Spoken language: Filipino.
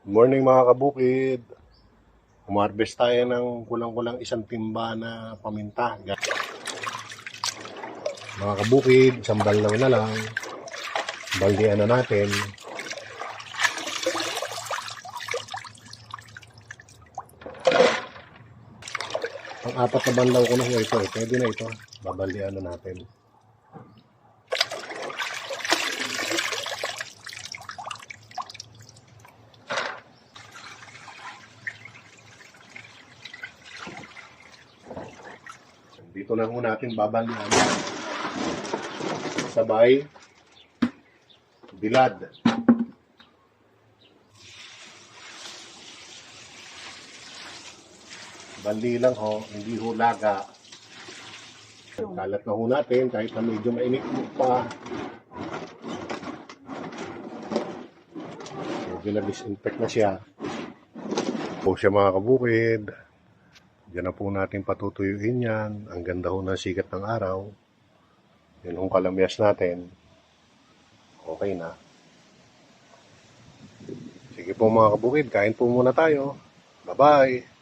Morning mga kabukid. Umarbest tayo ng kulang-kulang isang timba na paminta. Mga kabukid, isang balaw na lang. Baldian na natin. Ang apat na banlaw ko na ito. Pwede na ito. Babaldian na natin. Dito na ho natin babaldian. Sabay bilad. Bandi lang ho, hindi ho laga. Kalat na ho natin kahit na medyo mainit pa. Medyo na-disinfect na siya. Po siya mga kabukid. Diyan na po natin patutuyuin yan. Ang ganda ho ng sikat ng araw. Yan hong kalamyas natin. Okay na. Sige po mga kabukid, kain po muna tayo. Bye-bye!